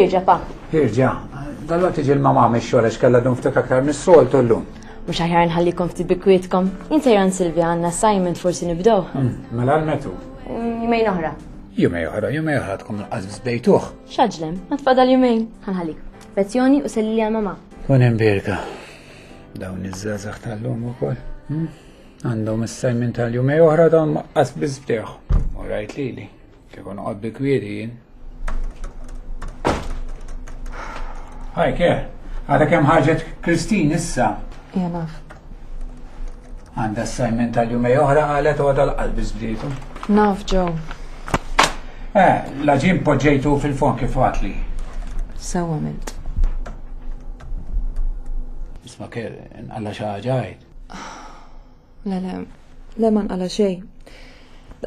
Irġa pa. Irġa, dal-waqt iġi l-mama mix-xogħol għax kellha dum ftit aktar mis-soltu llum. Mhux aħjar nħallikom ftit bikwietkom. Insejran Silvia għandna assignment forsi nibdew. Mela l-metu. Jumejn oħra. Jumej oħra tkun qasbis bejtuh. X'aġlem, ma tfadal jumejn. Ħanħallik. Lezzjoni u selli għal mama. Kun imbirka. Dawn iż-żgħażagħ tal-lum ukoll. Għandhom assignment tal-jumej oħra dawn qasbis bdejh. U rajt lili. Kieku noqgħod bi kwieri jien. Ħajke, għadha kemm ħarġet Kristin issa. Ja naf. Għandha assignment tal-jumej oħra qalet u għadha l-qalbis bdejtu. Naf, Joe. La ġim poġġejtu fil-fon kif għatli. Sewa għamilt. Isma' Ker, nqalla xi ħaġa għid. Le ma nqalla xejn.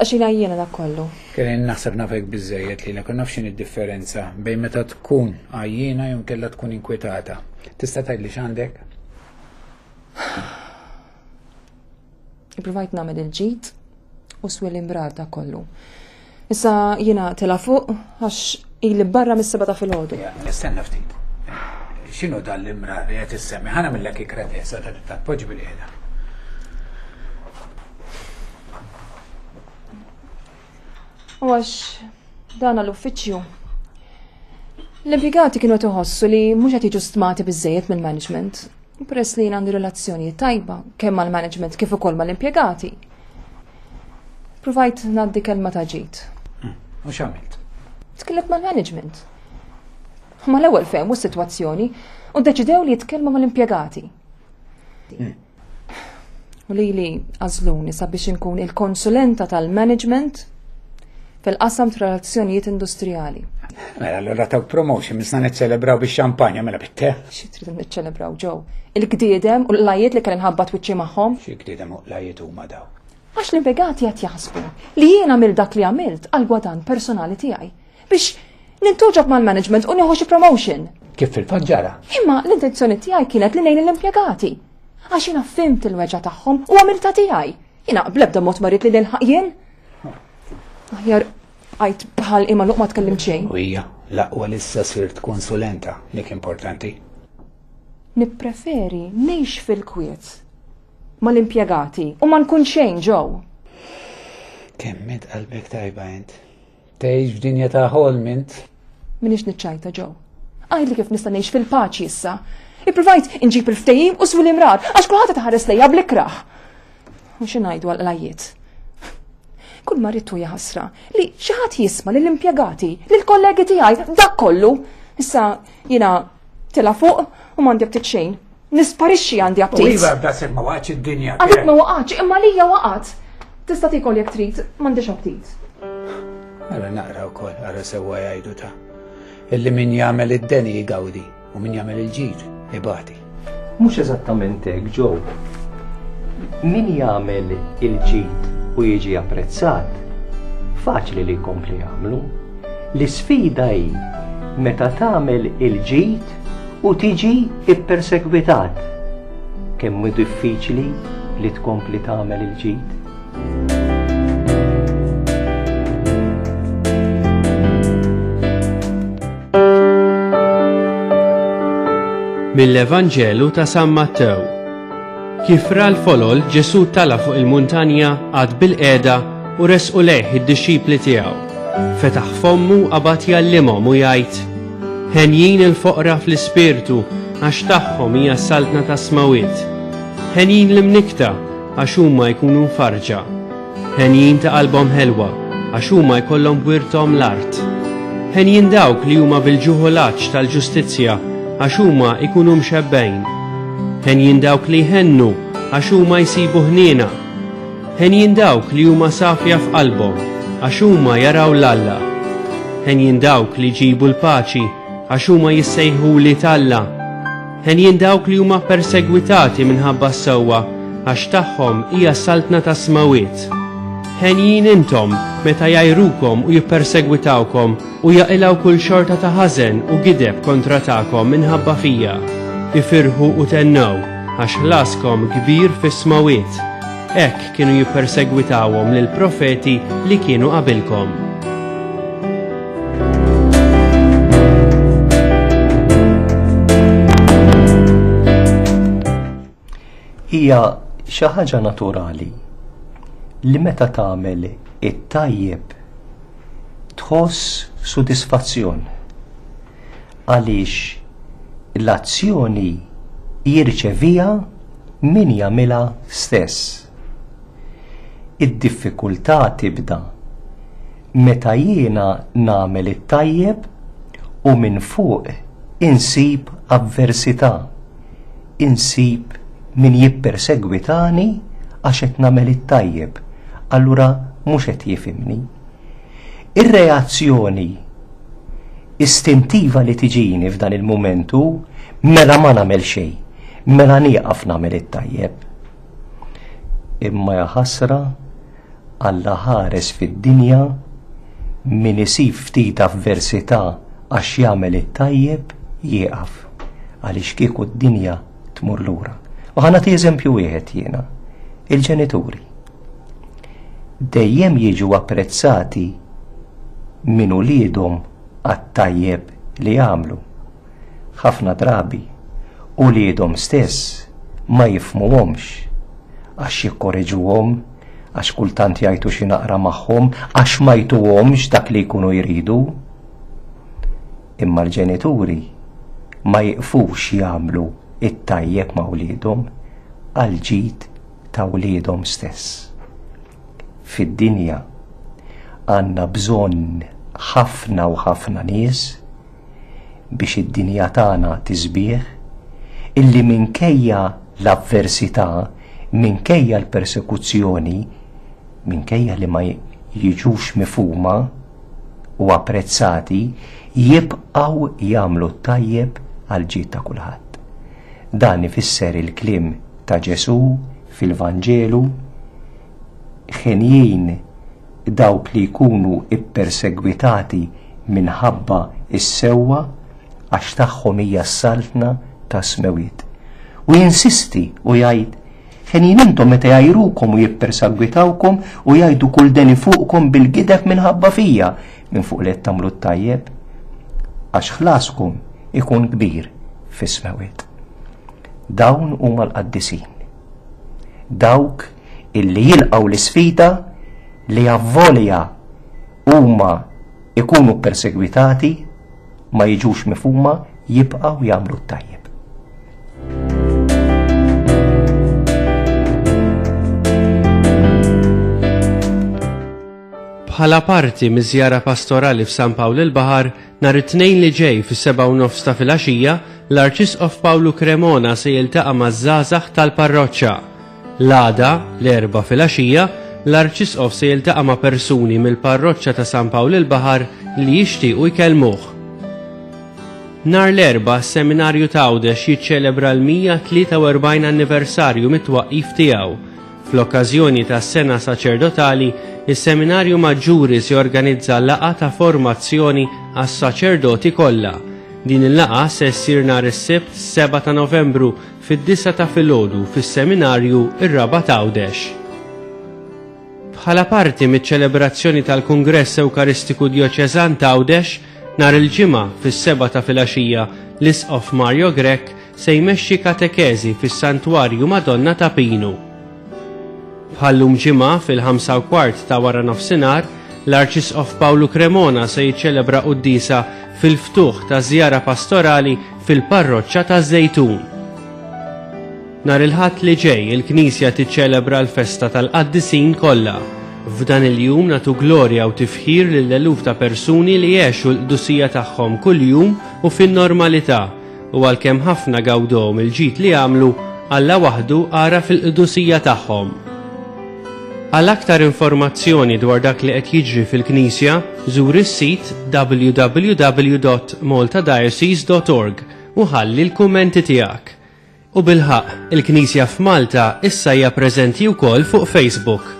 Għaxina jiena dak kollu. Kien naħseb nafek biżejjed li kun naf x'inhi d-differenza bejn meta tkun għajjiena jew kellha tkun inkwetata. Tista' tgħidli x'għandek? Ippruvajt nagħmel il-ġid u swil imbrar dak kollu. Issa jiena tela fuq għax ili barra mis-7 ta' filgħodu. Nistenna ftit. X'inhu dan l-imrar li qed issemmi? Ħa nagħmellek ikret issa ta' tpoġġi bil-qiegħda. U għax dan l-uffiċċju. L-impjegati kienu tħossu li mhux qed jiġu stmati biżżejjed mill-management. Peress li jien għandi relazzjoni tajba kemm mal-management kif ukoll mal-impjegati. Provajt ngħaddi kelma ta' ġid. U x'għamilt? Tkellimt mal-management. Ma l-ewwel fehmu s-sitwazzjoni u ddeċidew li jitkellmu mal-impjegati. U li għażluni sabiex inkun il-konsulenta tal-management fil-qasam relazzjonijiet industrijali. Mela allura taw promotion misna niċċelebraw bix-xampanja mela bitte. Xi trid niċċelebraw ġew? Il-gdiedem u l-lajjiet li kellin ħabbat wiċċi magħhom? Xi gdiedem u l-lajjiet huma daw. Għax l-impjegati qed jaħsbu li jien għamil dak li għamilt għal gwadan personali tiegħi biex nintuġab mal-management u nieħu xi promotion. Kif fil-faġġara? Imma l-intenzjoni tiegħi kienet li ngħin l-impjegati. Għax jiena fimt il-weġa tagħhom u għamilta tiegħi. Jiena bl-ebda mod marit li nilħaq jien. Aħjar għajt bħal imma luq ma tkellim xejn. U hija l-aqwa issa sirt konsulenta dik importanti. Nippreferi ngħix fil-kwiet mal-impjegati u ma nkun xejn ġew. Kemm qalbek tajba int. Tgħix f'dinja ta' ħolmint. Minix niċċajta ġew. Għajdli kif nista' ngħix fil-paċi issa. Ippruvajt inġib il-ftehim u swil imrar għax kulħadd taħares lejja bl-ikraħ. U xi ngħidu għal-qlajiet. Kull ma rridtu ħasra li xi ħadd jisma' lill-impjegati, lill-kollegi tiegħi dak kollu. Issa jiena tela fuq u m'għandi ftit xejn. Nisparixxi għandi aptit. U iva b'dasek ma waqgħx id-dinja. Għalik ma waqgħx imma lija waqgħet. Tista' tikol jekk trid, m'għandix aptit. Ara naqra wkoll, ara sewwa jgħidu ta' illi min jagħmel id-deni jgawdi u min jagħmel il-ġid ibati. Mhux eżattament hekk ġew. Min jagħmel il-ġid u jiġi apprezzat, faċli li jkompli jagħmlu. L-isfida hi meta tagħmel il-ġid u tiġi ippersegwitat. Kemm hu diffiċli li tkompli tagħmel il-ġid. Mill-Evanġelu ta' San Mattew. Kif ra l-folol Ġesu tala fuq il-muntanja għad bil-qiegħda u resqu lejh id-dixxipli tiegħu. Fetaħ fommu qabad jallimhom u jgħid: Ħenjin il-foqra fl-ispirtu għax tagħhom hija s-saltna ta' smawiet. Ħenjin l-imnikta għax huma jkunu mfarġa. Ħenjin ta' qalbhom ħelwa għax huma jkollhom bwirthom l-art. Ħenjin dawk li huma bil-ġuħolaġġ tal-ġustizzja għax huma jkunu mxebbejn. Ħenjin dawk li jħennu għax huma jsibu ħniena. Ħenjin dawk li huma safja f'qalbhom għax huma jaraw l-Alla. Ħenjin dawk li jġibu l-paċi għax huma jissejħuli Alla. Ħenjin dawk li huma persegwitati minħabba s-sewwa għax tagħhom hija s-saltna ta' smawiet. Ħenjin intom meta jajrukom u jippersegwitawkom u jaqilgħu kull xorta ta' ħażen u gideb kontra tagħkom minħabba fija. Ifirħu u tennew għax ħlaskom kbir fis-smawiet. Hekk kienu jippersegwitawhom lil profeti li kienu qabilkom. hija xi ħaġa naturali li meta tagħmel it-tajjeb tħoss sodisfazzjon għaliex l-azzjoni jirċevija min jagħmilha stess. Id-diffikultà tibda meta jiena nagħmel it-tajjeb u minn fuq insib avversità, insib min jippersegwitani għax qed nagħmel it-tajjeb, allura mhux qed jifhimni. Ir-reazzjoni istintiva li tiġini f'dan il-momentu mela ma nagħmel xejn, mela nieqaf nagħmel it-tajjeb. Imma ja ħasra Alla ħares fid-dinja min isib ftit avversità għax jagħmel it-tajjeb jieqaf għaliex kieku d-dinja tmur lura. U ħanati eżempju wieħed jiena, il-ġenituri. Dejjem jiġu apprezzati min uliedhom għat-tajjeb li jagħmlu. Ħafna drabi uliedhom stess ma jifhmuhomx għax jikkoreġuhom, għax kultant jgħidu xi naqra magħhom, għax ma jtuhomx dak li jkunu jridu. Imma l-ġenituri ma jiqfux jagħmlu it-tajjeb ma' wliedhom għal ġid ta' wliedhom stess. Fid-dinja għandna bżonn ħafna u ħafna nies biex id-dinja tagħna tisbieħ illi minkejja l-avversità, minkejja l-persekuzzjoni, minkejja li ma jiġux mifhuma u apprezzati, jibqgħu jagħmlu t-tajjeb għal ġid ta' kulħadd. Dan ifisser il-kliem ta' Ġesu fil-Vanġelu: ħenjin dawk li jkunu ippersegwitati minħabba is-sewwa għax tagħhom hija s-saltna ta' smewiet. U jinsisti u jgħid: ħenjin intom meta jgħirukom u jippersegwitawkom u jgħidu kull deni fuqkom bil-gideb minħabba fija minn fuq li tagħmlu t-tajjeb għax ħlaskom ikun kbir fis-smewiet. Dawn huma l-qaddisin. Dawk illi jilqgħu l-isfida li avvolja huma ikunu persegwitati ma jiġux mifhuma jibqgħu jagħmlu t-tajjeb. Bħala parti miż-żjara pastorali f'San Pawl il-Baħar, nhar it-tnejn li ġej fis-7:30 ta' filgħaxija, l-Arċisqof Pawlu Cremona se jiltaqa' maż-żgħażagħ tal-parroċċa. L-għada l-4 filgħaxija, l-Arċisqof se jiltaqa' ma' persuni mill-parroċċa ta' San Pawl il-Baħar li jixtiequ jkellmuh. Nhar l-4 s-Seminarju ta' Għawdex jiċċelebra l-143 anniversarju mit-twaqqif tiegħu. Fl-okkażjoni tas-sena saċerdotali, is-Seminarju Maġġuri se jorganizza laqgħa ta' formazzjoni għas-saċerdoti kollha. Din il-laqgħa se ssir nhar is-Sibt 7 ta' Novembru fid-9 ta' filgħodu fis-Seminarju ir-Raba' ta' Għawdex. Bħala parti miċ-ċelebrazzjoni tal-Kungress Ewkaristiku Djoċeżan ta' Għawdex, nhar il-ġimgħa fis-7 ta' filgħaxija l-Isqof Mario Grek se jmexxi katekeżi fis-Santwarju Madonna ta' Pinu. Bħallum ġimgħa fil-5:15 ta' wara nofsinhar, l-Arċisqof Pawlu Cremona se jiċċelebra qudiesa fil-ftuħ ta' żjara pastorali fil-parroċċa ta' Żejtun. Nhar il-Ħadd li ġej il-Knisja tiċċelebra l-festa tal-qaddisin kollha. F'dan il-jum nagħtu glorja u tifħir lill-eluf ta' persuni li jgħixu l-qdusija tagħhom kuljum u fin-normalità, u għalkemm ħafna gawdhom il-ġid li għamlu, Alla waħdu ara fil-qdusija tagħhom. Għal aktar informazzjoni dwar dak li qed jiġri fil-Knisja, żur is-sit www.maltadiocese.org u ħalli l-kummenti tiegħek. U bil-ħaq, il-Knisja f'Malta issa hija preżenti wkoll fuq Facebook.